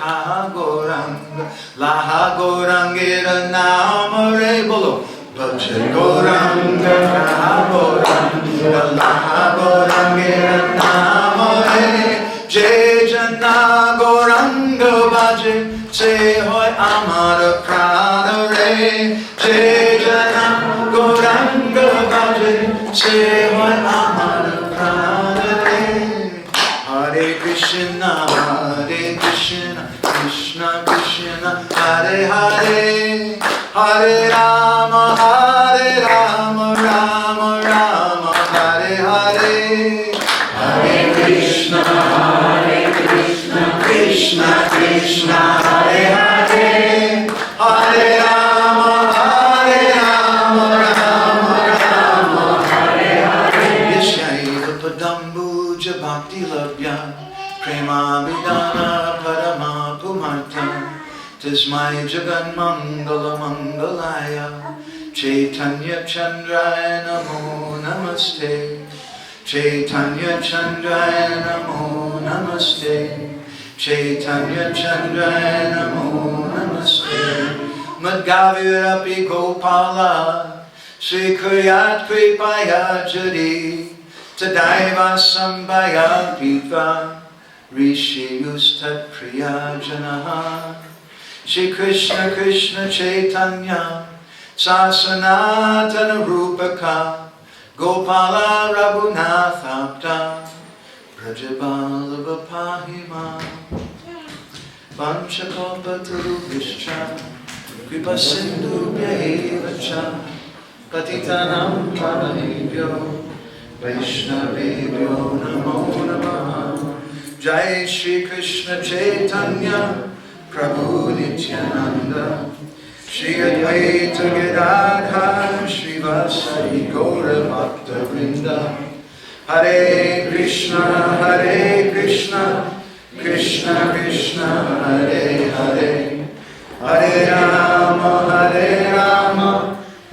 Laha Goranga, Laha Gorangera Namare Bolo. Bhaja Goranga, Laha Goranga, Laha Gorangera Namare. Jai Jana Goranga Bhaje, Se Hoy Amara Prana Re. Jai Jana Goranga Bhaje, Se Hoy Amara Prana Re. Hare Krishna, Krishna Krishna, Hare Hare, Hare Rama, Rama Rama, Hare Hare. Hare Krishna, Krishna Krishna, Hare Hare, Hare Rama, Rama Rama, Hare Hare. Yashaiva Padambuja Bhakti Labhya, Prema Vidana Parama Pumartam, Tismai Jagan Mangala Mangalaya, Chaitanya Chandraya Namo Namaste, Chaitanya Chandraya Namo Namaste, Chaitanya Chandraya Namo Namaste. Madhavirapi Gopala, Sri Kriyat Kripaya Jari, Tadaiva Sambhaya Piva, Rishi Yustat Priya Janaha. Shri Krishna Krishna Chaitanya, Sasanatana Rupaka, Gopala Raghunatha, Brajabala Pahima, Vanchakalpa Tarubhishcha, Kripa Sindhu Bhyaevacha, Patitanam Pavanebhyo, Vaishnavebhyo Namo Namaha. Jai Shri Krishna Chaitanya, Prabhu Nityananda, Shri Advaita Gadadhar, Srivasadi Gaura Bhakta Vrinda. Hare Krishna, Krishna Krishna, Hare Hare, Hare Rama,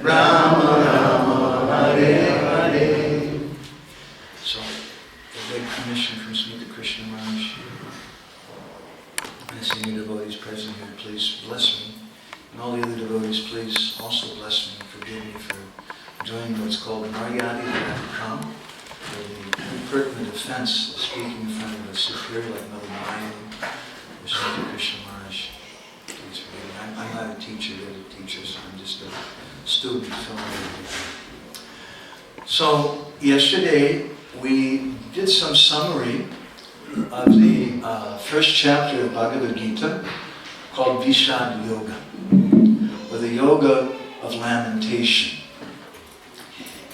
Rama Rama, Hare Hare. So, I beg permission from Srimati Krishna Maharaj. And senior devotees present here, please bless me. And all the other devotees, please also bless me and forgive me for doing what's called Maryadi Vyakram, or the impertinent offense of speaking in front of a superior like Madhavananda or Srimati Krishna Maharaj. Please forgive me. I'm not a teacher, they're the teachers. I'm just a student filming everything. So, yesterday we did some summary of the first chapter of Bhagavad Gita called Vishad Yoga, or the Yoga of Lamentation.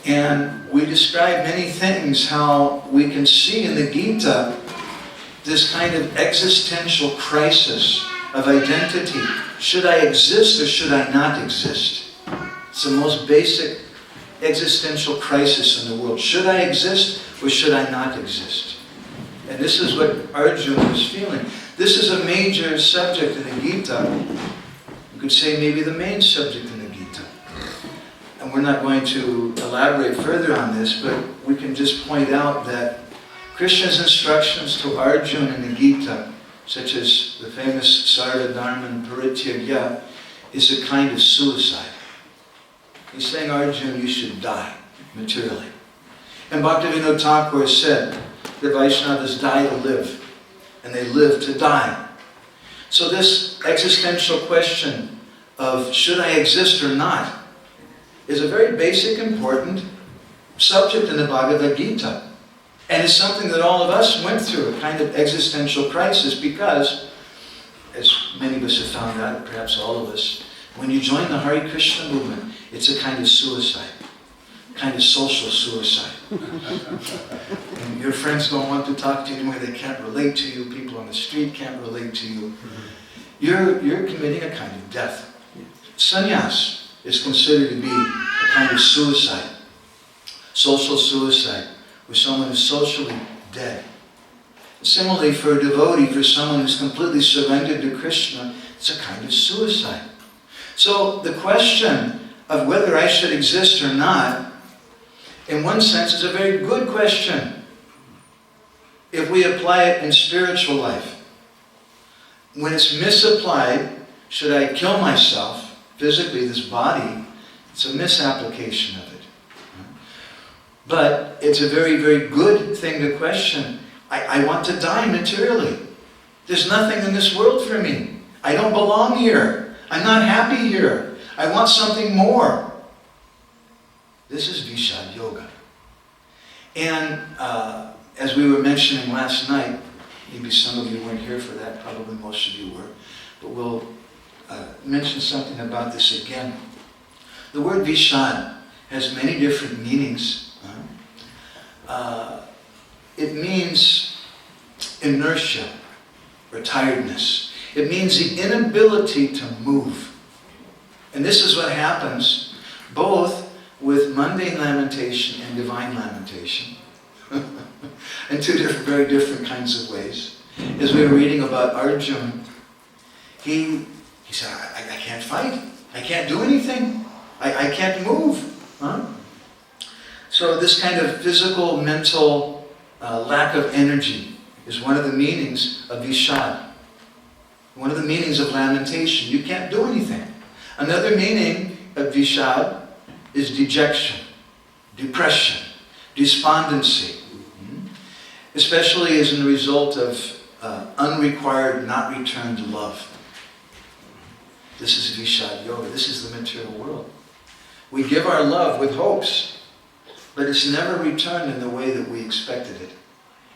And we described many things, how we can see in the Gita this kind of existential crisis of identity. Should I exist or should I not exist? It's the most basic existential crisis in the world. Should I exist or should I not exist? And this is what Arjuna is feeling. This is a major subject in the Gita. You could say maybe the main subject in the Gita. And we're not going to elaborate further on this, but we can just point out that Krishna's instructions to Arjuna in the Gita, such as the famous Sarva Dharman Parityagya, is a kind of suicide. He's saying, Arjuna, you should die materially. And Bhaktivinoda Thakur said that Vaishnavas die to live, and they live to die. So this existential question of should I exist or not is a very basic, important subject in the Bhagavad Gita. And it's something that all of us went through, a kind of existential crisis, because, as many of us have found out, perhaps all of us, when you join the Hare Krishna movement, it's a kind of suicide, kind of social suicide. And your friends don't want to talk to you anymore, they can't relate to you, people on the street can't relate to you. You're committing a kind of death. Sannyas is considered to be a kind of suicide, social suicide, where someone is socially dead. Similarly, for a devotee, for someone who's completely surrendered to Krishna, it's a kind of suicide. So the question of whether I should exist or not, in one sense, is a very good question if we apply it in spiritual life. when it's misapplied, should I kill myself, physically, this body, it's a misapplication of it. But it's a very, very good thing to question. I want to die materially. There's nothing in this world for me. I don't belong here. I'm not happy here. I want something more. This is Vishad Yoga. And as we were mentioning last night, maybe some of you weren't here for that, probably most of you were, but we'll mention something about this again. The word Vishad has many different meanings. It means inertia or tiredness. It means the inability to move. And this is what happens both with mundane lamentation and divine lamentation in two very different kinds of ways. As we were reading about Arjuna, he said, I can't fight. I can't do anything. I can't move. Huh? So this kind of physical, mental lack of energy is one of the meanings of Vishad. One of the meanings of lamentation. You can't do anything. Another meaning of Vishad is dejection, depression, despondency. Especially as a result of unrequired, not returned love. This is Vishad Yoga. This is the material world. We give our love with hopes, but it's never returned in the way that we expected it.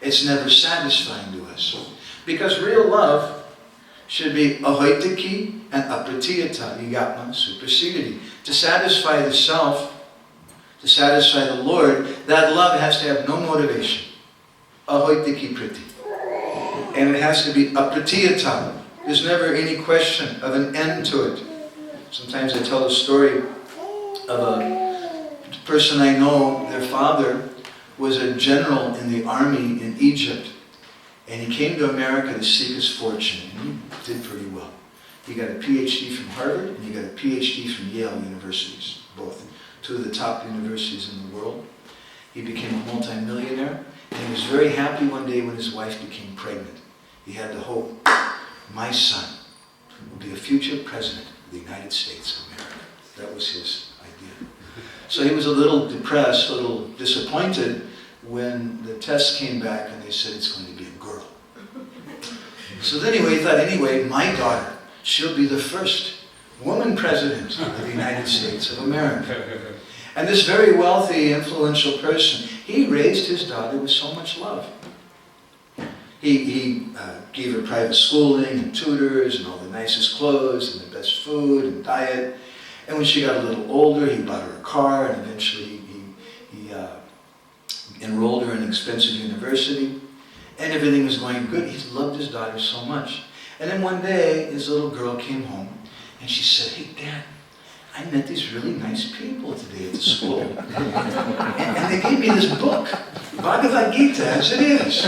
It's never satisfying to us. Because real love should be ahoitiki and apratiyata, yigatma, supersedity. To satisfy the self, to satisfy the Lord, that love has to have no motivation. Ahoitiki priti. And it has to be apratiyata. There's never any question of an end to it. Sometimes I tell a story of a person I know, their father was a general in the army in Egypt. And he came to America to seek his fortune. And he did pretty well. He got a PhD from Harvard and he got a PhD from Yale universities, both. Two of the top universities in the world. He became a multimillionaire. And he was very happy one day when his wife became pregnant. He had the hope, my son will be a future president of the United States of America. That was his idea. So he was a little depressed, a little disappointed when the tests came back and they said it's going to be a girl. So then he thought, my daughter, she'll be the first woman president of the United States of America. And this very wealthy, influential person, he raised his daughter with so much love. He gave her private schooling and tutors and all the nicest clothes and the best food and diet. And when she got a little older, he bought her a car and eventually he enrolled her in an expensive university. And everything was going good. He loved his daughter so much. And then one day, his little girl came home and she said, hey, Dad, I met these really nice people today at the school. and they gave me this book, Bhagavad Gita, as it is.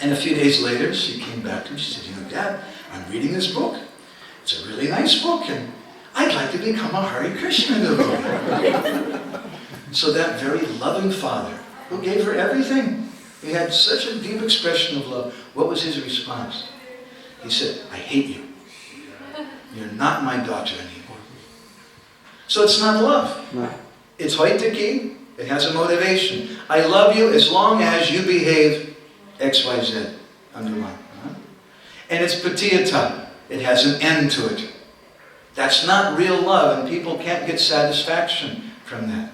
And a few days later, she came back to me. She said, Dad, I'm reading this book. It's a really nice book, and I'd like to become a Hare Krishna devotee. So that very loving father, who gave her everything, he had such a deep expression of love. What was his response? He said, I hate you. You're not my daughter anymore. So it's not love. No. It's hoitaki. It has a motivation. I love you as long as you behave X, Y, Z. Underline. And it's patiyata. It has an end to it. That's not real love, and people can't get satisfaction from that.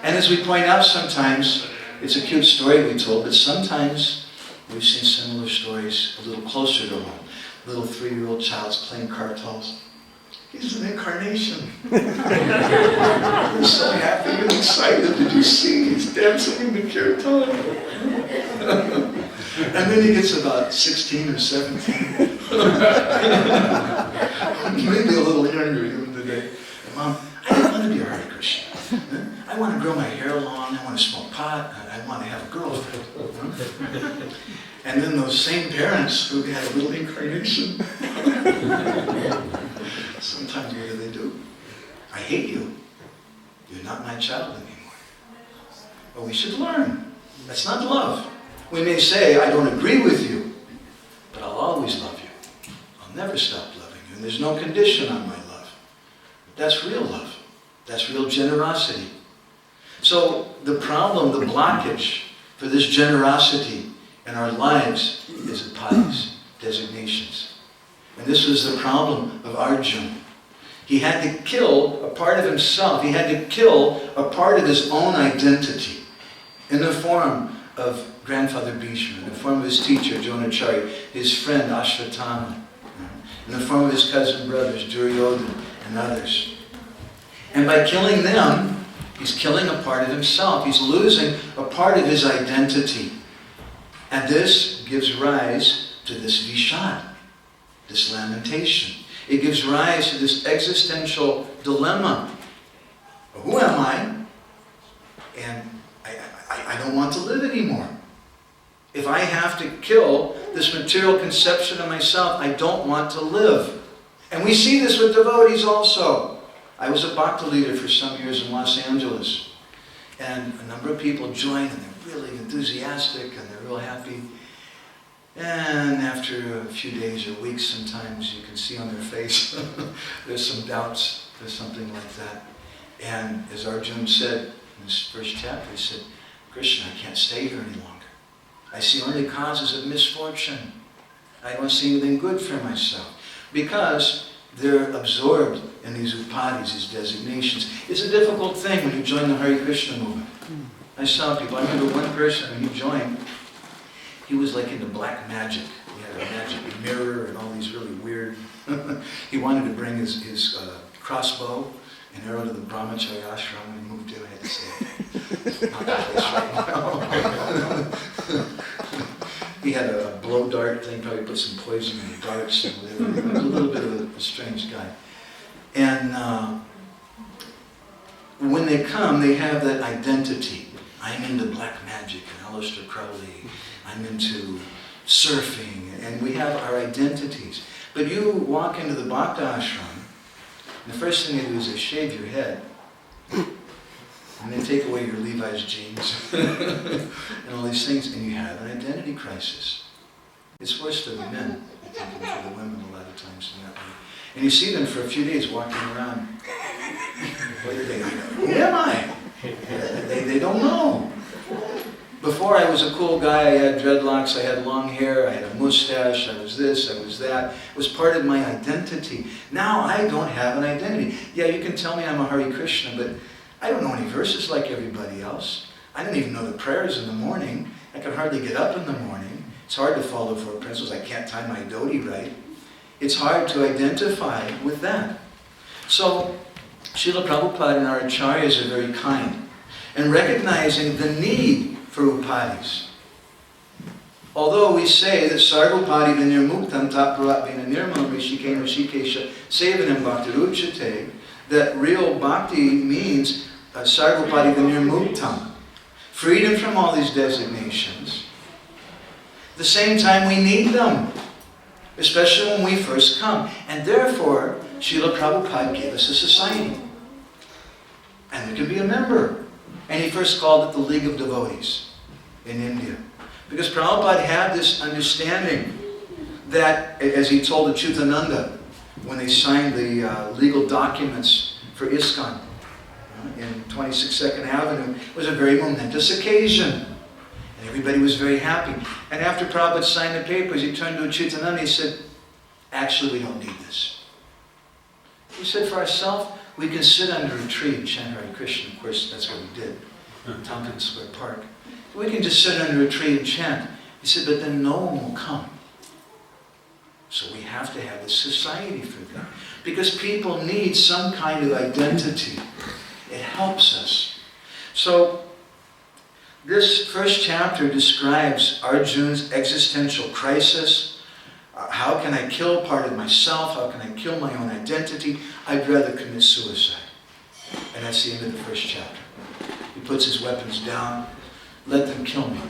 And as we point out sometimes, it's a cute story we told, but sometimes we've seen similar stories a little closer to home. Little 3-year-old child's playing kartals. He's an incarnation. He's so happy and excited. Did you see? He's dancing in the kirtan. And then he gets about 16 or 17. Maybe a little younger even today. Mom, I don't want to be a Hare Krishna. I want to grow my hair long. I want to smoke pot. I want to have a girlfriend. And then those same parents who had a little incarnation, sometimes what do? I hate you. You're not my child anymore. But we should learn. That's not love. We may say, I don't agree with you, but I'll always love you. I'll never stop loving you. And there's no condition on my love. That's real love. That's real generosity. So the problem, the blockage for this generosity in our lives is upadhis, designations. And this was the problem of Arjuna. He had to kill a part of himself. He had to kill a part of his own identity in the form of grandfather Bhishma, in the form of his teacher Dronacharya, his friend Ashvatthama, in the form of his cousin brothers Duryodhana and others. And by killing them, he's killing a part of himself. He's losing a part of his identity. And this gives rise to this vishad, this lamentation. It gives rise to this existential dilemma. Who am I? And I don't want to live anymore. If I have to kill this material conception of myself, I don't want to live. And we see this with devotees also. I was a Bhakti leader for some years in Los Angeles. And a number of people join, and they're really enthusiastic, and they're real happy. And after a few days or weeks, sometimes you can see on their face, there's some doubts, there's something like that. And as Arjuna said in his first chapter, he said, Krishna, I can't stay here any longer. I see only causes of misfortune. I don't see anything good for myself. Because they're absorbed in these upadhis, these designations. It's a difficult thing when you join the Hare Krishna movement. I saw people, I remember one person when he joined, he was like into black magic. He had a magic mirror and all these really weird... He wanted to bring his crossbow and arrow to the brahmacharya ashram when he moved in. I had to say, not the place right now. He had a blow dart thing, probably put some poison in the darts and whatever. He was a little bit of a strange guy. And when they come, they have that identity. I'm into black magic and Aleister Crowley. I'm into surfing, and we have our identities. But you walk into the Bhakti ashram, and the first thing they do is they shave your head. And they take away your Levi's jeans and all these things, and you have an identity crisis. It's worse for the men, I think, than for the women a lot of times in that way. And you see them for a few days walking around. What are they? Who am I? They don't know. Before I was a cool guy, I had dreadlocks, I had long hair, I had a mustache, I was this, I was that. It was part of my identity. Now I don't have an identity. Yeah, you can tell me I'm a Hare Krishna, but I don't know any verses like everybody else. I don't even know the prayers in the morning. I can hardly get up in the morning. It's hard to follow four principles. I can't time my dhoti right. It's hard to identify with that. So, Srila Prabhupada and our acharyas are very kind in recognizing the need for upadhis. Although we say that sarvapadi vinirmuktam taparat vinanirmalam rishikesh rishikesha sevanam bhaktiruchate, that real bhakti means sarvapadi vinirmuktam, freedom from all these designations. At the same time, we need them, especially when we first come. And therefore, Srila Prabhupada gave us a society. And we can be a member. And he first called it the League of Devotees in India. Because Prabhupada had this understanding that, as he told Achyutananda when they signed the legal documents for ISKCON in 26 2nd Avenue, it was a very momentous occasion. And everybody was very happy. And after Prabhupada signed the papers, he turned to Achyutananda and he said, actually, we don't need this. He said, for ourselves, we can sit under a tree and chant Hare Krishna. Of course, that's what we did in Tompkins Square Park. We can just sit under a tree and chant. He said, but then no one will come. So we have to have a society for that. Because people need some kind of identity. It helps us. So, this first chapter describes Arjuna's existential crisis. How can I kill part of myself? How can I kill my own identity? I'd rather commit suicide. And that's the end of the first chapter. He puts his weapons down. Let them kill me.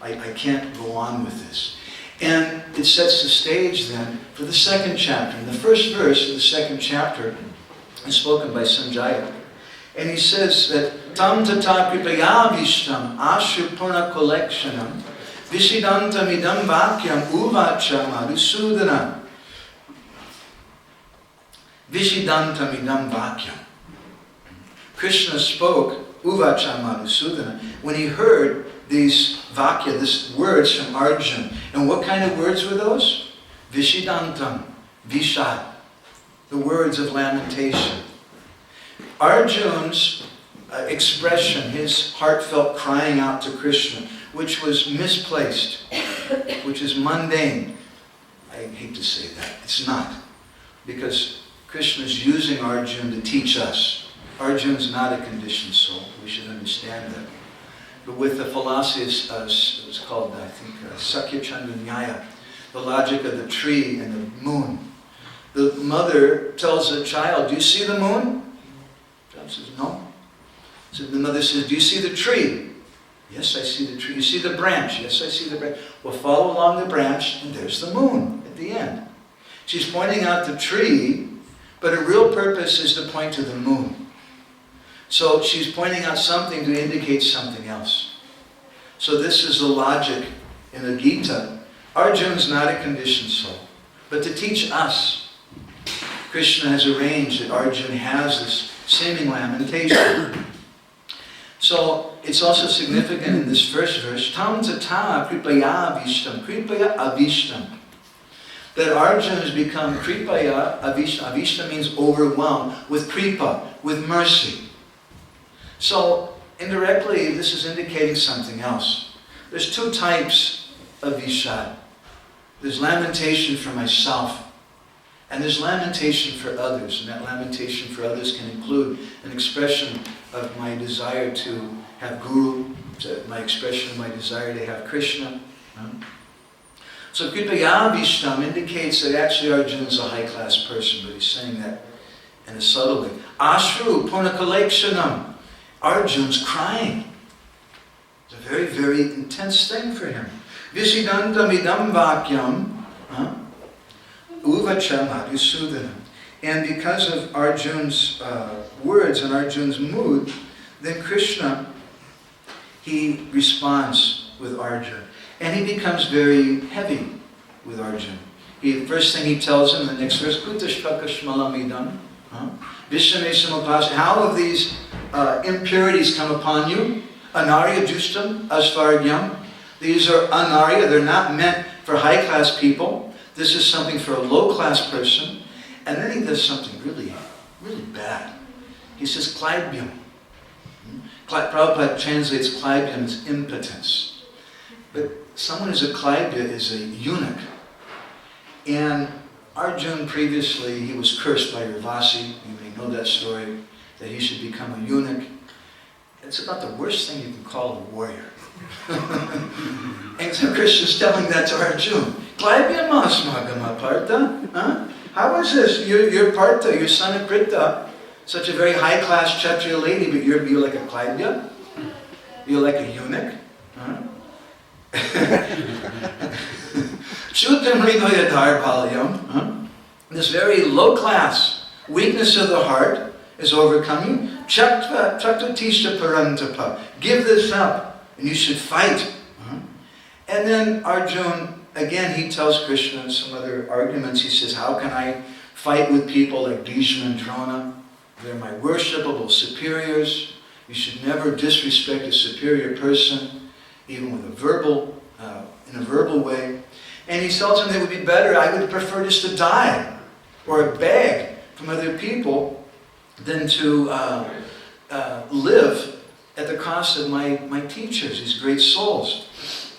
I can't go on with this. And it sets the stage then for the second chapter. And the first verse of the second chapter is spoken by Sanjaya. And he says that Tam tata kripayavishtam ashupurna collectionam Vishidantam idam vakyam uvacha Madhusudana. Vishidantam idam vakyam. Krishna spoke uvacha Madhusudana when he heard these vakya, these words from Arjuna. And what kind of words were those? Vishidantam, Vishad, the words of lamentation. Arjuna's expression, his heartfelt crying out to Krishna, which was misplaced, which is mundane. I hate to say that. It's not. Because Krishna is using Arjuna to teach us. Arjuna is not a conditioned soul. We should understand that. But with the philosophy, it's called, I think, Sakya Chandra Nyaya, the logic of the tree and the moon. The mother tells the child, do you see the moon? The child says, no. So the mother says, do you see the tree? Yes, I see the tree. You see the branch? Yes, I see the branch. Well, follow along the branch, and there's the moon at the end. She's pointing out the tree, but her real purpose is to point to the moon. So she's pointing out something to indicate something else. So this is the logic in the Gita. Arjuna's not a conditioned soul. But to teach us, Krishna has arranged that Arjuna has this seeming lamentation. So it's also significant in this first verse, tam tata kripaya avishtam, kripaya avishtam. That Arjuna has become kripaya avishtam. Avishtam means overwhelmed with kripa, with mercy. So indirectly, this is indicating something else. There's two types of vishad. There's lamentation for myself, and there's lamentation for others. And that lamentation for others can include an expression of my desire to have Guru, my expression of my desire to have Krishna. So Kripaya Vishtam indicates that actually Arjuna is a high-class person, but he's saying that in a subtle way. Ashru Purnakalekshanam. Arjuna's crying. It's a very, very intense thing for him. Visidantam idam vakyam uvacha Madhusudana. And because of Arjuna's words and Arjuna's mood, then Krishna, he responds with Arjuna. And he becomes very heavy with Arjuna. The first thing he tells him in the next verse, Kutashpakashmalamidam. How have these impurities come upon you? Anarya Justam Asvargyam. These are anarya, they're not meant for high-class people. This is something for a low-class person. And then he does something really, really bad. He says klaibyam. Prabhupada translates klaibyam as impotence. But someone who's a klaibya is a eunuch. And Arjuna previously, he was cursed by Urvasi. You may know that story, that he should become a eunuch. It's about the worst thing you can call a warrior. And so Krishna's telling that to Arjuna. How is this? You're Partha, your son of Pritha, such a very high-class Kshatriya lady, but you're like a Klaibya? You're like a eunuch? This very low-class weakness of the heart is overcoming. Chaktvatishta parantapa. Give this up, and you should fight. And then Arjuna, again, he tells Krishna some other arguments. He says, how can I fight with people like Bhishma and Drona? They're my worshipable superiors. You should never disrespect a superior person, even with in a verbal way. And he tells him that it would be better, I would prefer just to die or beg from other people than to live at the cost of my teachers, these great souls.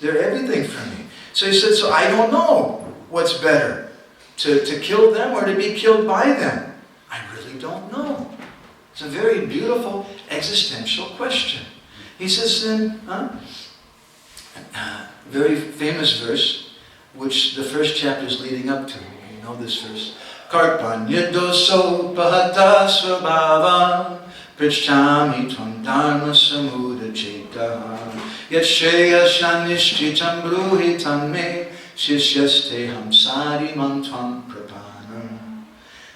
They're everything for me. So he said, so I don't know what's better, to kill them or to be killed by them. I really don't know. It's a very beautiful existential question. He says then, very famous verse, which the first chapter is leading up to. You know this verse. Karpanya doso pahata svabhava prichami tvam dharma samuda cheta yashreya shanishchitam bruhitam me shishyaste hamsari mantvam prapanam.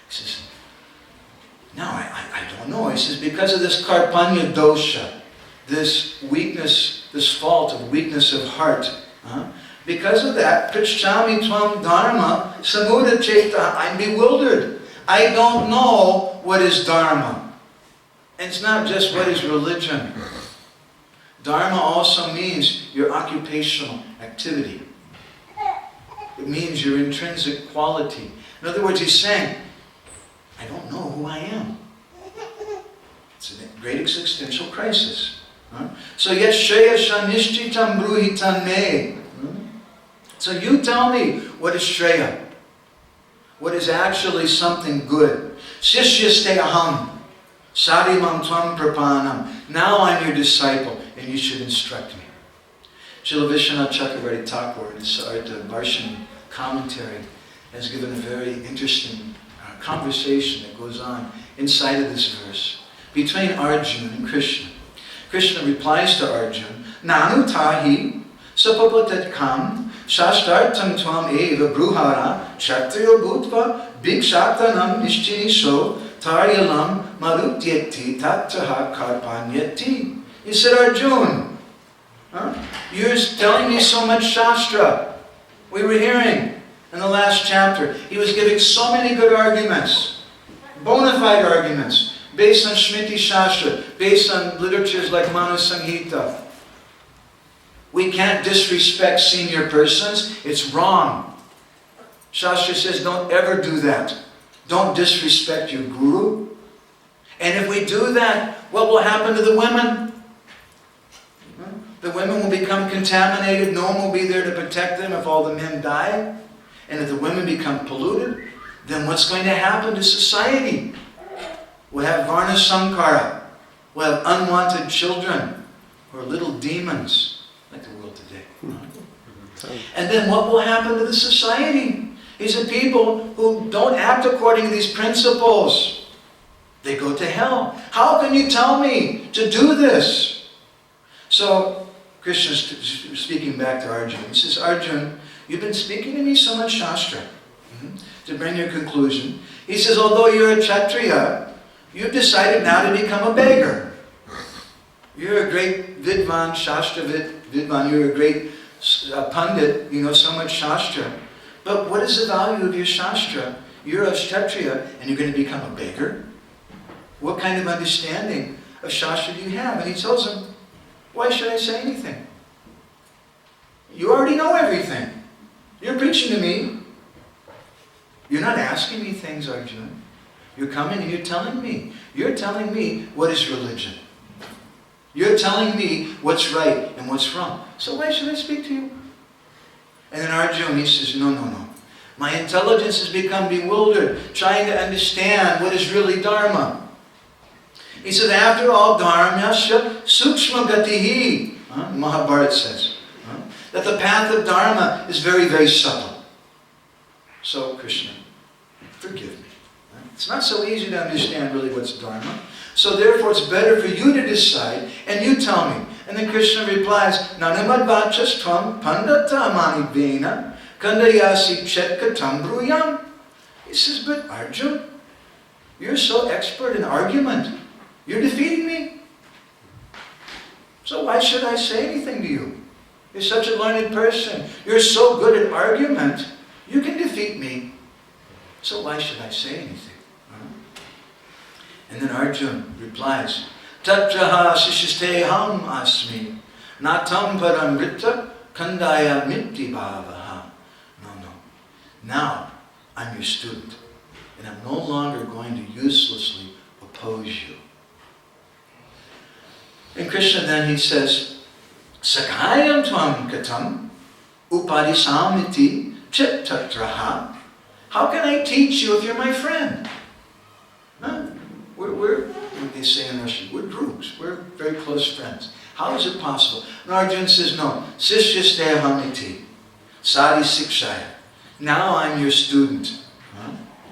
He says, no, I don't know. He says, because of this karpanya dosha, this weakness, this fault of weakness of heart Because of that, Pritchami Tvam Dharma Samuda Cheta, I'm bewildered. I don't know what is Dharma. And it's not just what is religion. Dharma also means your occupational activity. It means your intrinsic quality. In other words, he's saying, I don't know who I am. It's a great existential crisis. So yet Shreya Shanishchitam Bruhitan Me. So you tell me what is Shreya. What is actually something good. Sishyaste aham. Sadimam tvam prapanam. Now I'm your disciple and you should instruct me. Srila Vishwanath Chakravarti Thakur in his Varshnani commentary has given a very interesting conversation that goes on inside of this verse between Arjuna and Krishna. Krishna replies to Arjuna, Nanu tahi sapapatat kam shashtartam tvam eva bruhara kshatriyo bhutva bhikshatanam nishchinisho taryalam marutyeti tatraha karpanyeti. He said, Arjuna, you're telling me so much Shastra. We were hearing in the last chapter. He was giving so many good arguments, bona fide arguments, based on Shmiti Shastra, based on literatures like Manu Samhita. We can't disrespect senior persons. It's wrong. Shastra says don't ever do that. Don't disrespect your guru. And if we do that, what will happen to the women? The women will become contaminated. No one will be there to protect them if all the men die. And if the women become polluted, then what's going to happen to society? We'll have Varna Sankara. We'll have unwanted children or little demons like the world today. And then what will happen to the society? These are people who don't act according to these principles. They go to hell. How can you tell me to do this? So Krishna's speaking back to Arjuna. He says, Arjuna, you've been speaking to me so much Shastra to bring your conclusion. He says, although you're a Kshatriya, you've decided now to become a beggar. You're a great Vidvan, Shastra Vidvan. You're a great Pandit. You know so much Shastra. But what is the value of your Shastra? You're a Kshatriya and you're going to become a beggar? What kind of understanding of Shastra do you have? And he tells him, why should I say anything? You already know everything. You're preaching to me. You're not asking me things, Arjuna. You're coming and you're telling me. You're telling me what is religion. You're telling me what's right and what's wrong. So why should I speak to you? And then Arjuna, he says, no. My intelligence has become bewildered, trying to understand what is really Dharma. He says, after all, Dharmasya sukshma gatihi. Mahabharata says that the path of Dharma is very, very subtle. So, Krishna, forgive me. It's not so easy to understand really what's Dharma. So therefore, it's better for you to decide, and you tell me. And then Krishna replies, Nanamad tvam pandata mani vena kandayasi chetkatam bruyam. He says, but Arjuna, you're so expert in argument. You're defeating me. So why should I say anything to you? You're such a learned person. You're so good at argument. You can defeat me. So why should I say anything? And then Arjuna replies, Tatraha shishisteham asmi natam paramrita kandaya mitti bhavaha. No. Now I'm your student. And I'm no longer going to uselessly oppose you. And Krishna then he says, Sakayam tvam katam upadisamiti chit tatraha. How can I teach you if you're my friend? No. We're what they say in Russian, we're droogs. We're very close friends. How is it possible? And Arjuna says, no. Sishyasteham sadi sikshaya. Now I'm your student.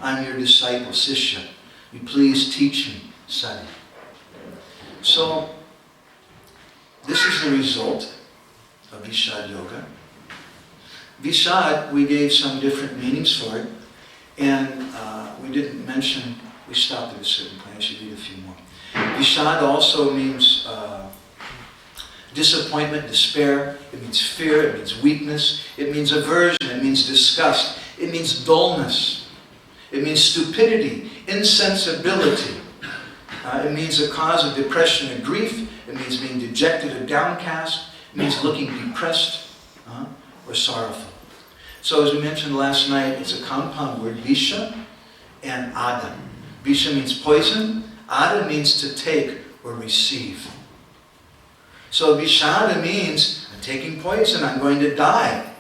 I'm your disciple, Sishya. You please teach me, Sadi. So, this is the result of Vishad Yoga. Vishad, we gave some different meanings for it, and we didn't mention, we stopped at a certain point, I should read a few more. Vishad also means disappointment, despair. It means fear. It means weakness. It means aversion. It means disgust. It means dullness. It means stupidity, insensibility. It means a cause of depression and grief. It means being dejected or downcast. It means looking depressed or sorrowful. So as we mentioned last night, it's a compound word, visha and ada. Visha means poison. Ada means to take or receive. So vishada means, I'm taking poison, I'm going to die.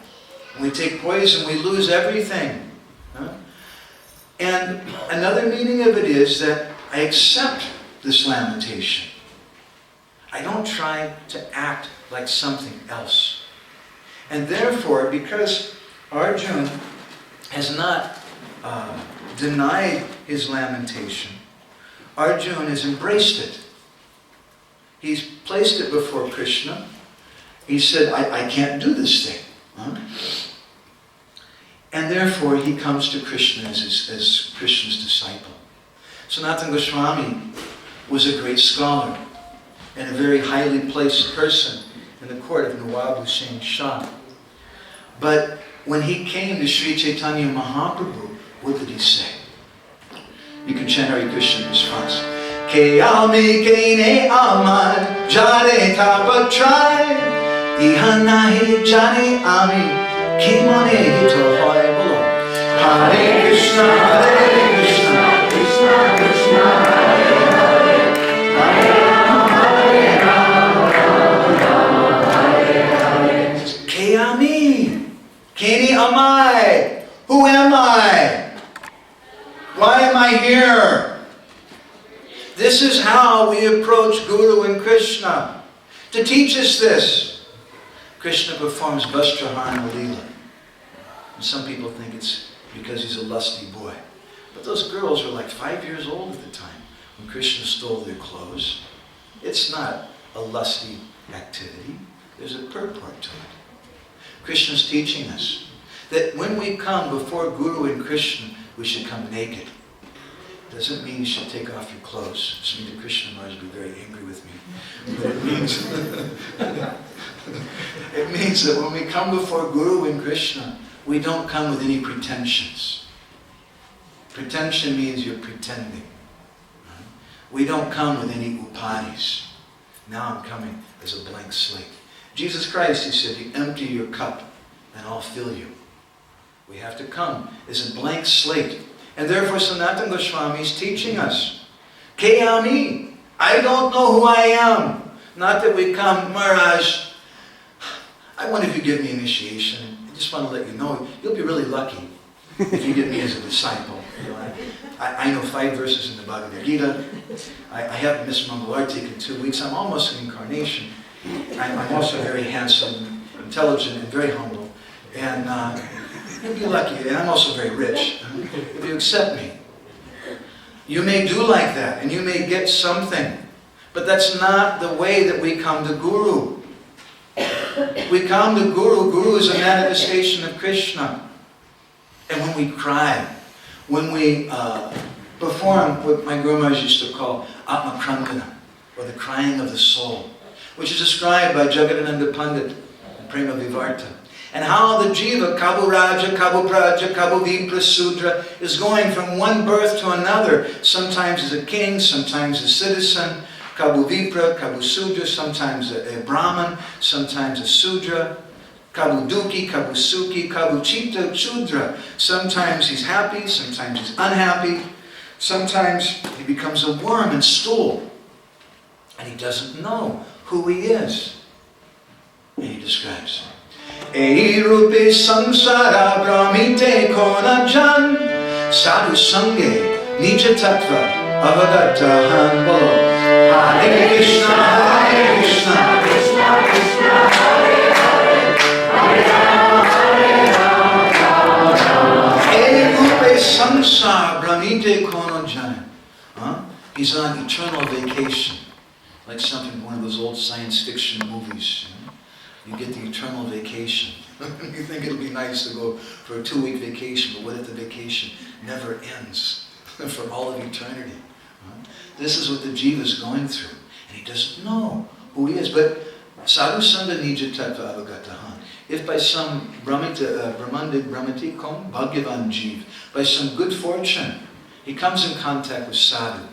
When we take poison, we lose everything. And another meaning of it is that I accept this lamentation. I don't try to act like something else. And therefore, because Arjuna has not denied his lamentation, Arjuna has embraced it. He's placed it before Krishna. He said, I can't do this thing. And therefore, he comes to Krishna as Krishna's disciple. Sanatana Goswami was a great scholar and a very highly placed person in the court of Nawab Hussain Shah. But when he came to Sri Chaitanya Mahaprabhu, what did he say? You can chant Hare Krishna in response. Ke ami ke ne amar jare tapatrai iha nahi jane ami ke mone hito hoy bolo. Hare Krishna, Hare Krishna, Krishna Krishna, Hare Hare, Hare Rama, Rama Rama, Hare Hare. Ke ami, ke ni amai. Who am I? Why am I here? This is how we approach Guru and Krishna. To teach us this, Krishna performs Vastrahana Leela. And some people think it's because he's a lusty boy. But those girls were like 5 years old at the time when Krishna stole their clothes. It's not a lusty activity. There's a purport to it. Krishna's teaching us that when we come before Guru and Krishna, we should come naked. Doesn't mean you should take off your clothes. It means that Krishna Maharaj will be very angry with me. But it means, it means that when we come before Guru and Krishna, we don't come with any pretensions. Pretension means you're pretending. We don't come with any upadis. Now I'm coming as a blank slate. Jesus Christ, he said, you empty your cup and I'll fill you. We have to come as a blank slate. And therefore Sanatana Goswami is teaching us. Ke ami, I don't know who I am. Not that we come, Maharaj, I wonder if you give me initiation. I just want to let you know, you'll be really lucky if you get me as a disciple. You know, I know 5 verses in the Bhagavad Gita. I haven't missed Mangalartik in 2 weeks. I'm almost an incarnation. I'm also very handsome, intelligent, and very humble. And you'll be lucky. And I'm also very rich. If you accept me. You may do like that, and you may get something. But that's not the way that we come to Guru. We come to Guru. Guru is a manifestation of Krishna. And when we cry, when we perform what my Guru Maharaj used to call Atma Krankana, or the crying of the soul, which is described by Jagadananda Pandit in Prema Vivarta. And how the jiva, Kabu Raja, Kabu Praja, Kabu Vipra Sudra, is going from one birth to another, sometimes as a king, sometimes a citizen, Kabu Vipra, Kabu Sudra, sometimes a Brahman, sometimes a Sudra, Kabu Duki, Kabu Suki, Kabu Chita Chudra. Sometimes he's happy, sometimes he's unhappy, sometimes he becomes a worm and stool, and he doesn't know who he is. And he describes Ei rupe samsara brahmite kona jan sadhu sange nija tattva avagatahan bolo. Hare Krishna, Hare Krishna, Krishna Krishna, Hare Hare, Hare Rama, Hare Rama, Rama Rama. Ei rupe samsara brahmite kona jan. He's on eternal vacation. Like something, one of those old science fiction movies. You get the eternal vacation. You think it'll be nice to go for a 2-week vacation, but what if the vacation never ends for all of eternity? This is what the jiva is going through. And he doesn't know who he is. But Sadhu Sangha Nija Tattva Avagatahan. If by some Brahmatikom Bhagavan Jeev, by some good fortune, he comes in contact with sadhu,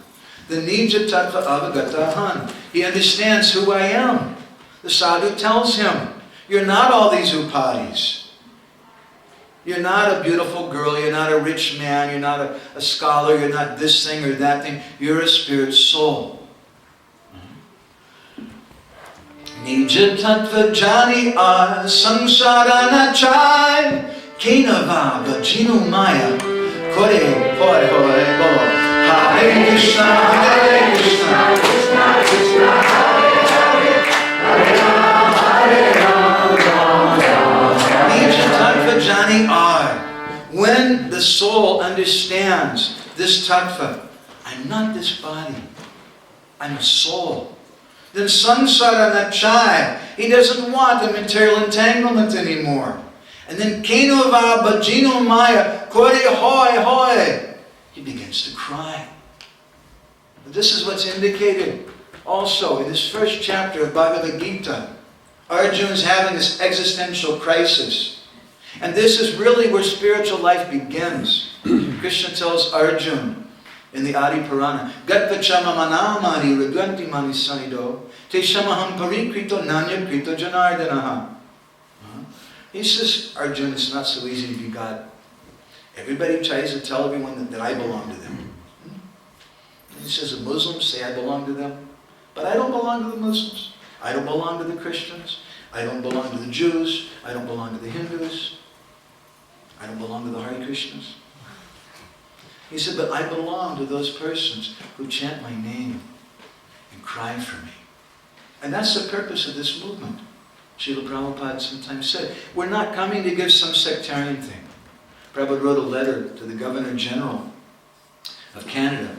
the Nija Tattva Avagatahan, he understands who I am. The sadhu tells him, you're not all these upadis. You're not a beautiful girl, you're not a rich man, you're not a scholar, you're not this thing or that thing. You're a spirit soul. Nija tattva jani ar samsara na chai Kenava bhajinu maya kore hore hore bo Hare Krishna Hare Krishna Krishna Krishna Hare Hare Hare Rama Hare Rama Nija tattva jani ar. When the soul understands this tattva, I'm not this body, I'm a soul. Then samsara nachai, he doesn't want the material entanglement anymore. And then kenova bhajino maya kore hoy hoy, he begins to cry. But this is what's indicated also in this first chapter of Bhagavad Gita. Arjuna is having this existential crisis. And this is really where spiritual life begins. Krishna tells Arjuna in the Adi Purana, Gatvachama manamari raganti mani sanido, te shamaham parikrito nanya krito janardanaha. He says, Arjuna, it's not so easy to be God. Everybody tries to tell everyone that I belong to them. And he says, the Muslims say I belong to them, but I don't belong to the Muslims. I don't belong to the Christians. I don't belong to the Jews. I don't belong to the Hindus. I don't belong to the Hare Krishnas. He said, but I belong to those persons who chant my name and cry for me. And that's the purpose of this movement. Srila Prabhupada sometimes said, we're not coming to give some sectarian thing. Prabhupada wrote a letter to the Governor General of Canada,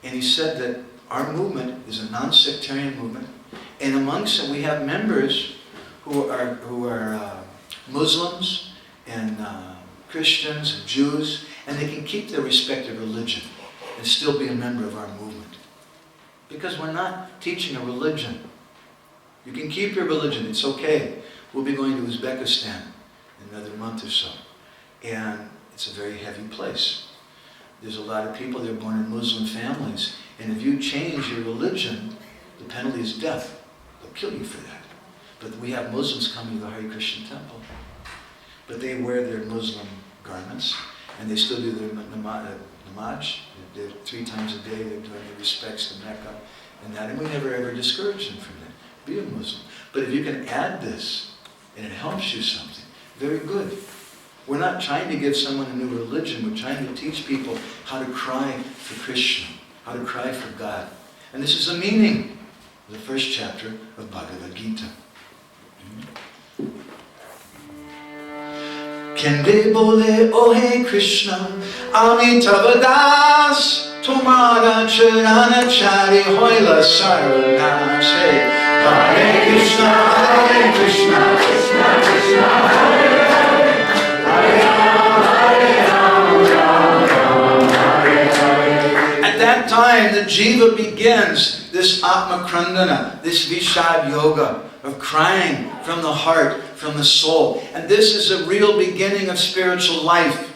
and he said that our movement is a non-sectarian movement, and amongst it we have members who are Muslims and Christians and Jews, and they can keep their respective religion and still be a member of our movement. Because we're not teaching a religion. You can keep your religion, it's okay. We'll be going to Uzbekistan in another month or so. And it's a very heavy place. There's a lot of people that are born in Muslim families, and if you change your religion, the penalty is death. They'll kill you for that. But we have Muslims coming to the Hare Krishna temple. But they wear their Muslim garments, and they still do their namaz. They're 3 times a day, they're doing their respects to Mecca and that, and we never ever discourage them from that. Be a Muslim. But if you can add this, and it helps you something, very good. We're not trying to give someone a new religion, we're trying to teach people how to cry for Krishna, how to cry for God. And this is the meaning of the first chapter of Bhagavad Gita. Kende bole ohe Krishna, Amitabha Das, Tomara Charana Chari Hoila Sarvanas. Hare Krishna, Hare Krishna, Krishna Krishna, Hare Hare, Hare Rama, Hare Rama, Hare Hare. At that time, the jiva begins this Atma Krandana, this Vishad Yoga of crying from the heart, from the soul. And this is a real beginning of spiritual life.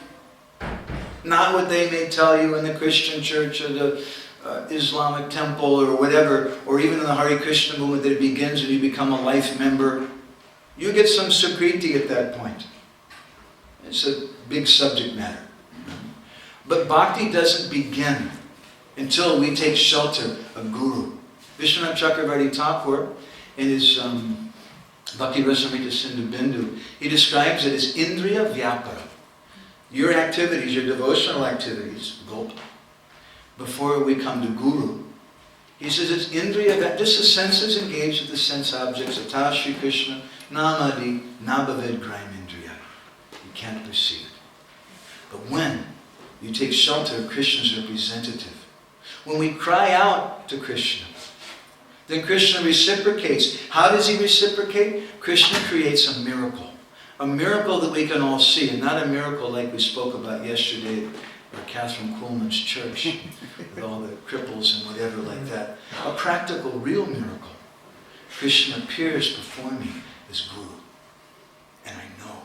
Not what they may tell you in the Christian church or the Islamic temple or whatever, or even in the Hare Krishna movement that it begins and you become a life member. You get some sukriti at that point. It's a big subject matter. But bhakti doesn't begin until we take shelter of Guru. Vishwanath Chakravarti Thakur, in his Bhakti Rasamrita Sindhu Bindu, he describes it as Indriya Vyapara. Your activities, your devotional activities, Gop, before we come to Guru, he says it's Indriya, that just the senses engaged with the sense objects, Ata Shri Krishna, Namadi, Nabhaved Graim Indriya. You can't perceive it. But when you take shelter of Krishna's representative, when we cry out to Krishna, then Krishna reciprocates. How does he reciprocate? Krishna creates a miracle that we can all see, and not a miracle like we spoke about yesterday at Catherine Kuhlman's church, with all the cripples and whatever like that. A practical, real miracle. Krishna appears before me as Guru. And I know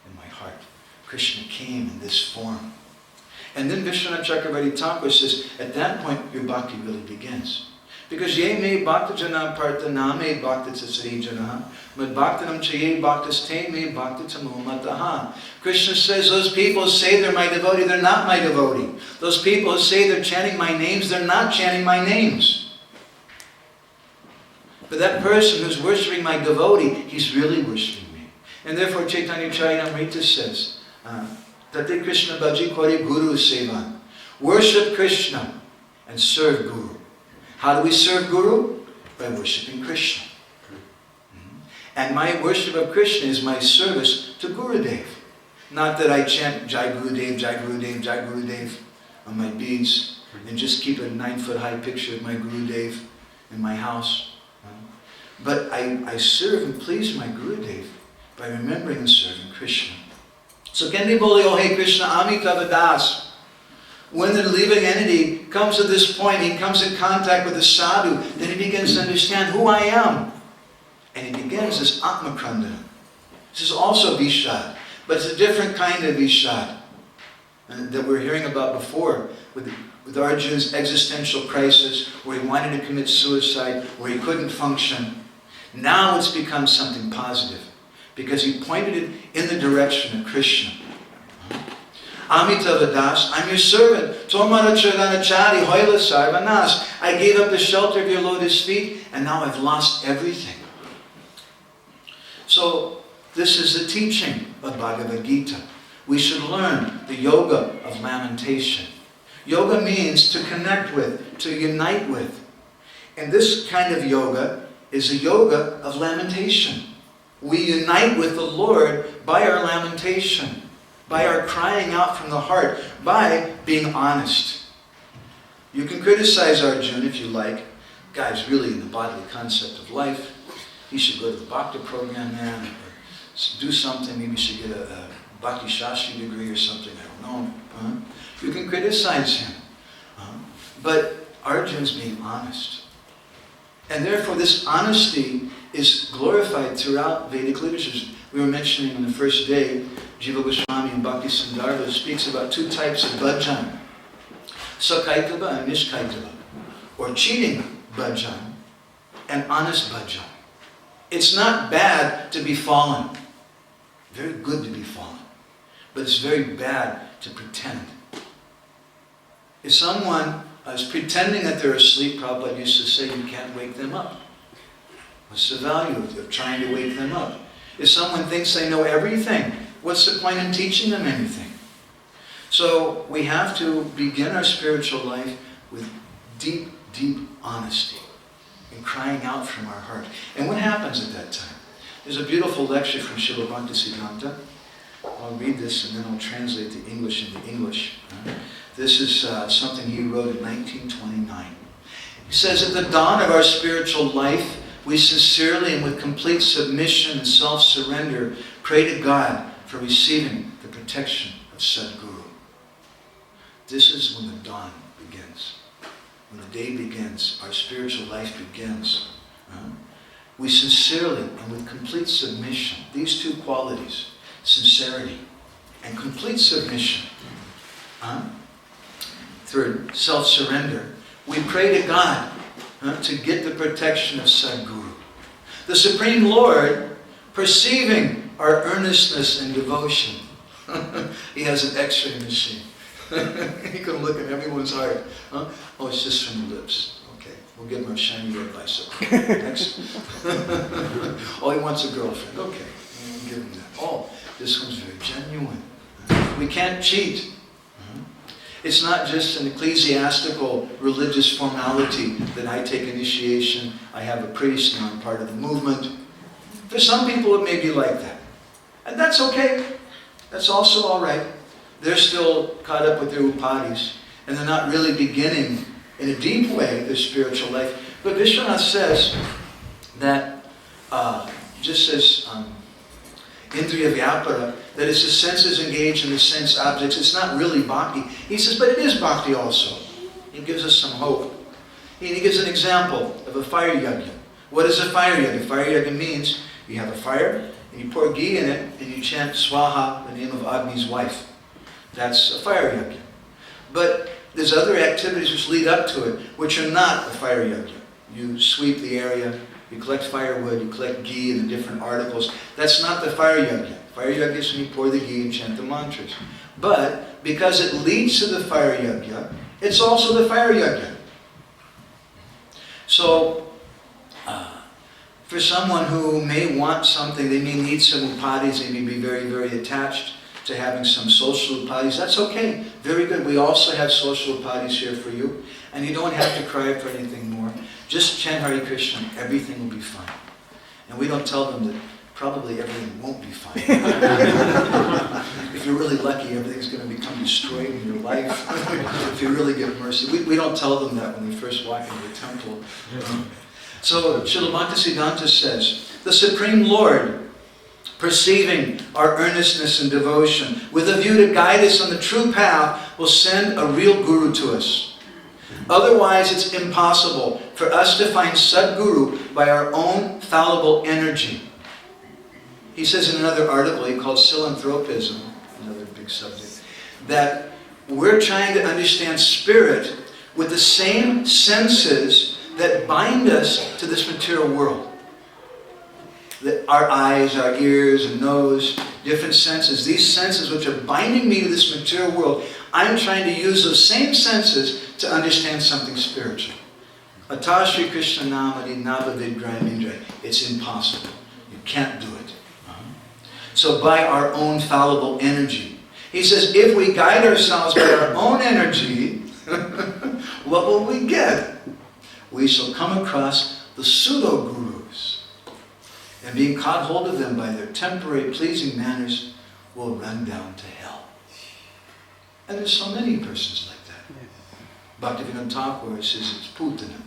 in my heart, Krishna came in this form. And then Vishwanath Chakravarti Thakur says, at that point, your bhakti really begins. Because ye me bhakta jana partha name bhakta tasari jana mad bhaktanam chaye bhaktas te me bhakta tamo mataha. Krishna says, those people say they're my devotee, they're not my devotee. Those people who say they're chanting my names, they're not chanting my names. But that person who's worshipping my devotee, he's really worshipping me. And therefore Chaitanya Charitamrita says, Tate Krishna Bhaji Kori Guru Sevan. Worship Krishna and serve Guru. How do we serve Guru? By worshipping Krishna. And my worship of Krishna is my service to Gurudev. Not that I chant Jai Gurudev, Jai Gurudev, Jai Gurudev on my beads and just keep a 9-foot high picture of my Gurudev in my house. But I serve and please my Gurudev by remembering and serving Krishna. So Kendi Boli Oh Hey Krishna Amitava Das. When the living entity comes to this point, he comes in contact with the sadhu, then he begins to understand who I am. And he begins this Atma Krandana. This is also Vishad, but it's a different kind of Vishad that we're hearing about before with Arjuna's existential crisis, where he wanted to commit suicide, where he couldn't function. Now it's become something positive, because he pointed it in the direction of Krishna. Amitava Das, I'm your servant. Tomara Charanachari Hoila Sarvanas. I gave up the shelter of your lotus feet, and now I've lost everything. So, this is the teaching of Bhagavad Gita. We should learn the yoga of lamentation. Yoga means to connect with, to unite with. And this kind of yoga is a yoga of lamentation. We unite with the Lord by our lamentation, by our crying out from the heart, by being honest. You can criticize Arjuna if you like. Guy's really in the bodily concept of life. He should go to the Bhakti program, man, or do something. Maybe he should get a Bhakti Shastri degree or something. I don't know. You can criticize him. But Arjuna's being honest. And therefore this honesty is glorified throughout Vedic literatures. We were mentioning on the first day, Jiva Goswami and Bhakti Sandarbha speaks about 2 types of bhajan. Sakaitava and Nishkaitava. Or cheating bhajan and honest bhajan. It's not bad to be fallen. Very good to be fallen. But it's very bad to pretend. If someone is pretending that they're asleep, Prabhupada used to say, you can't wake them up. What's the value of trying to wake them up? If someone thinks they know everything, what's the point in teaching them anything? So we have to begin our spiritual life with deep, deep honesty and crying out from our heart. And what happens at that time? There's a beautiful lecture from Srila Bhaktisiddhanta. I'll read this and then I'll translate the English into English. This is something he wrote in 1929. He says, at the dawn of our spiritual life, we sincerely and with complete submission and self-surrender pray to God for receiving the protection of Sadguru. This is when the dawn begins. When the day begins, our spiritual life begins. We sincerely and with complete submission, these 2 qualities, sincerity and complete submission, through self-surrender, we pray to God to get the protection of Sadguru. The Supreme Lord, perceiving our earnestness and devotion, he has an x-ray machine. He can look at everyone's heart. Oh, it's just from the lips. Okay, we'll give him a shiny red bicycle. Next. Oh, he wants a girlfriend. Okay, we'll give him that. Oh, this one's very genuine. We can't cheat. It's not just an ecclesiastical religious formality that I take initiation, I have a priest, and I'm part of the movement. For some people it may be like that. And that's okay. That's also all right. They're still caught up with their upadhis, and they're not really beginning in a deep way their spiritual life. But Vishwanath says that, just as Indriya Vyapara, that as the senses engage in the sense objects, it's not really bhakti. He says, but it is bhakti also. He gives us some hope. He gives an example of a fire yajna. What is a fire yajna? Fire yajna means you have a fire, and you pour ghee in it, and you chant Swaha, the name of Agni's wife. That's a fire yajna. But there's other activities which lead up to it, which are not a fire yajna. You sweep the area, you collect firewood, you collect ghee in the different articles. That's not the fire yajna. Fire yajna is when you pour the ghee and chant the mantras. But because it leads to the fire yajna, it's also the fire yajna. So, for someone who may want something, they may need some upadhis, they may be very, very attached to having some social upadhis, that's okay. Very good. We also have social upadhis here for you. And you don't have to cry for anything more. Just chant Hare Krishna, everything will be fine. And we don't tell them that probably everything won't be fine. If you're really lucky, everything's going to become destroyed in your life. If you really get mercy. We don't tell them that when they first walk into the temple. So, Srila Bhaktisiddhanta says, the Supreme Lord, perceiving our earnestness and devotion, with a view to guide us on the true path, will send a real guru to us. Otherwise, it's impossible for us to find Sadguru by our own fallible energy. He says in another article he called Philanthropism, another big subject, that we're trying to understand spirit with the same senses that bind us to this material world. Our eyes, our ears, and nose, different senses. These senses which are binding me to this material world, I'm trying to use those same senses to understand something spiritual. Ata Shri Krishna Namadi Navavid Gramindra. It's impossible. You can't do it. So by our own fallible energy. He says, if we guide ourselves by our own energy, what will we get? We shall come across the pseudo-gurus. And being caught hold of them by their temporary pleasing manners, will run down to hell. And there's so many persons like that. Bhaktivinoda Thakur says it's Putana,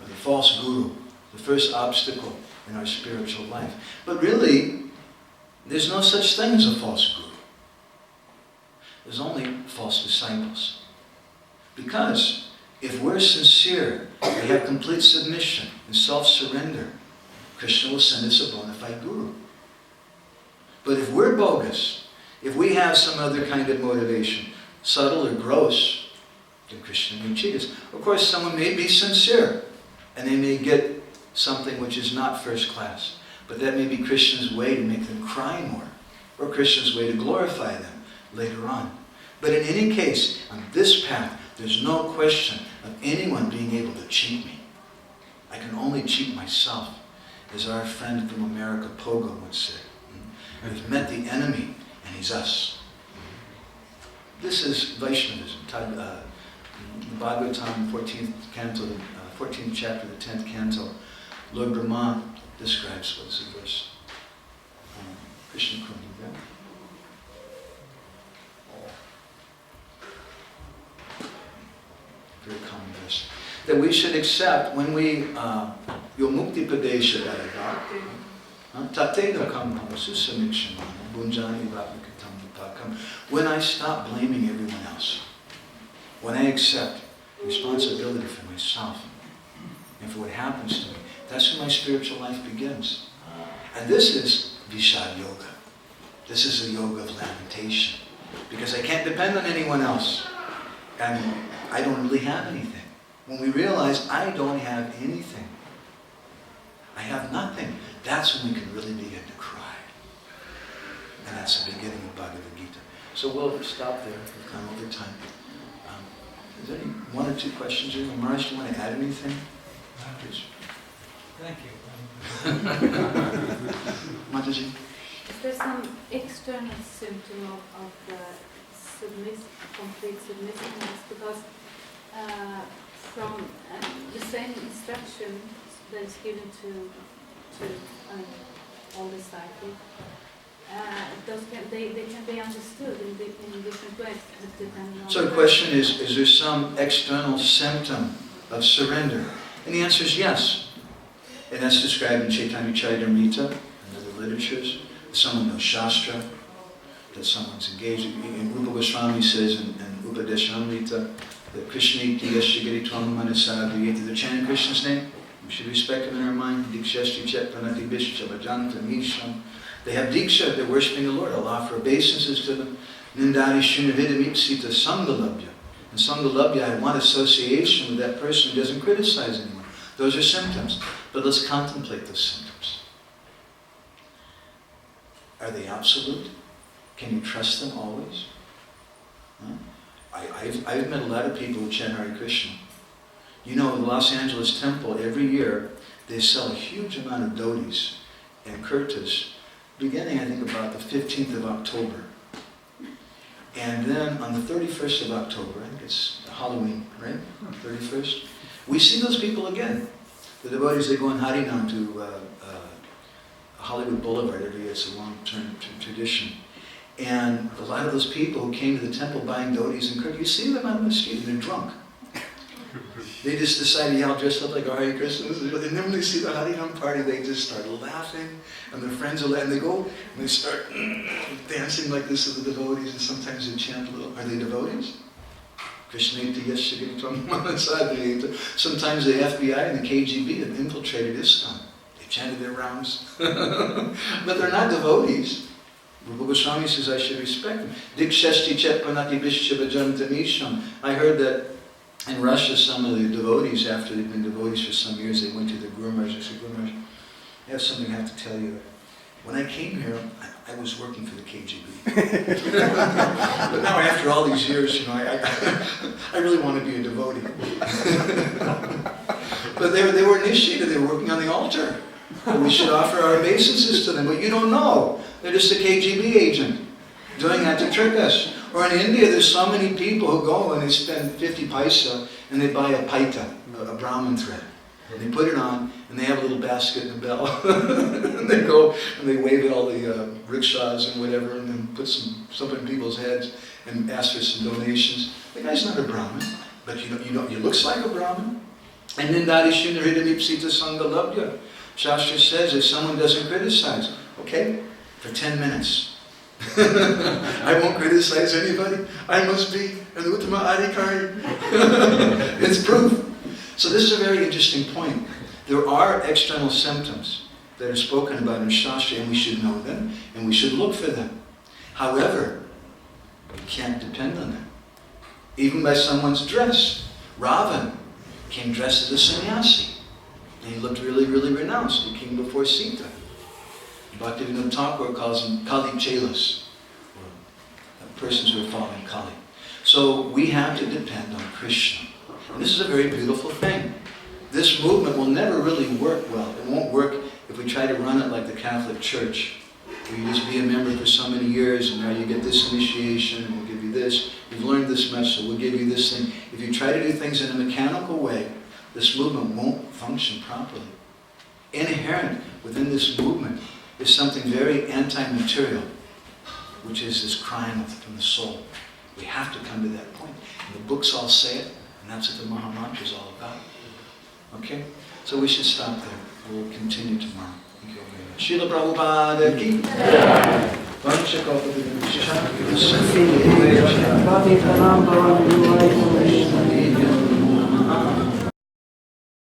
or the false guru, the first obstacle in our spiritual life. But really, there's no such thing as a false guru. There's only false disciples. Because if we're sincere, we have complete submission and self-surrender, Krishna will send us a bona fide guru. But if we're bogus, if we have some other kind of motivation, subtle or gross, then Krishna may cheat us. Of course, someone may be sincere, and they may get something which is not first class. But that may be Krishna's way to make them cry more, or Krishna's way to glorify them later on. But in any case, on this path, there's no question of anyone being able to cheat me. I can only cheat myself, as our friend from America, Pogo, once said. We've met the enemy, and he's us. This is Vaishnavism. Bhagavatam, 14th canto, 14th chapter, the 10th canto. Lord Brahma describes what is the verse. Krishna Kundi, yeah? Very common verse. That we should accept when we Yomukti Padesha when I stop blaming everyone else, when I accept responsibility for myself and for what happens to me, that's when my spiritual life begins. And this is Vishad Yoga. This is the yoga of lamentation. Because I can't depend on anyone else. And I don't really have anything. When we realize I don't have anything, I have nothing, that's when we can really begin to cry. And that's the beginning of Bhagavad Gita. So we'll stop there. We've gone over time. Is there any one or two questions here? Maharaj, do you want to add anything? Please. Thank you. Mataji? Is there some external symptom of complete submissiveness? Because from the same instruction that is given to all disciples, they can be understood in different ways. Depending on So the question is there some external symptom of surrender? And the answer is yes. And that's described in Chaitanya Charitamrita and other literatures. Someone knows Shastra, that someone's engaged. And Rupa Goswami says in Upadeshamrita that Krishna Iti Yashagiri Tvam Manasadu Yeti. They're chanting Krishna's name. We should respect them in our mind. Dikshashti chet pranati bishcha bhajanta misham. They have diksha, they're worshiping the Lord. I'll offer obeisances to them. Nindari shunavidam ipsita sangalabhya. And sangalabhya, I want association with that person who doesn't criticize anyone. Those are symptoms. But let's contemplate those symptoms. Are they absolute? Can you trust them always? Huh? I've met a lot of people who chant Hare Krishna. You know, in the Los Angeles temple, every year, they sell a huge amount of dhotis and kurtas, beginning, I think, about the 15th of October. And then on the 31st of October, I think it's Halloween, right? 31st. We see those people again. The devotees, they go on Harinam to Hollywood Boulevard every year. It's a long-term tradition. And a lot of those people who came to the temple buying dhotis and kurtas, you see them out on the street and they're drunk. They just decide, yeah, I'll dress up like a Hare Krishna. And then when they see the Harinam party, they just start laughing. And their friends will, and they go and they start dancing like this to the devotees. And sometimes they chant a little. Are they devotees? Krishneti Yeshagiritam Manasadriyeta. Sometimes the FBI and the KGB have infiltrated ISKCON. They chanted their rounds. But they're not devotees. Rupa Goswami says I should respect them. Dikshashti chet panati bishchabhajanta misham. I heard that in Russia, some of the devotees, after they've been devotees for some years, they went to the Guru Maharaj. They said, Guru Maharaj, I have something I have to tell you. When I came here, I was working for the KGB. But now, after all these years, you know, I really want to be a devotee. But they were initiated. They were working on the altar. And we should offer our obeisances to them. But you don't know. They're just a KGB agent doing that to trick us. Or in India, there's so many people who go and they spend 50 paisa and they buy a paita, a Brahmin thread. And they put it on and they have a little basket and a bell. And they go and they wave at all the rickshaws and whatever and then put some stuff in people's heads and ask for some donations. The guy's not a Brahmin, but he looks like a Brahmin. And then Nindari shunavidam ipsita sangalabhya. Shastra says if someone doesn't criticize, okay, for 10 minutes. I won't criticize anybody. I must be an Uttama Adhikari. It's proof. So this is a very interesting point. There are external symptoms that are spoken about in Shastra, and we should know them, and we should look for them. However, we can't depend on them. Even by someone's dress. Ravan came dressed as a sannyasi, and he looked really, really renounced. He came before Sita. Bhaktivinoda Thakur calls them Kali Chelas, or persons who are following Kali. So we have to depend on Krishna. And this is a very beautiful thing. This movement will never really work well. It won't work if we try to run it like the Catholic Church, where you just be a member for so many years and now you get this initiation and we'll give you this. You've learned this much, so we'll give you this thing. If you try to do things in a mechanical way, this movement won't function properly. Inherent within this movement is something very anti-material, which is this crying from the soul. We have to come to that point. And the books all say it, and that's what the Mahamantra is all about. Okay? So we should stop there. We'll continue tomorrow. Thank you very much. Srila Prabhupada ki Vancha Kalpa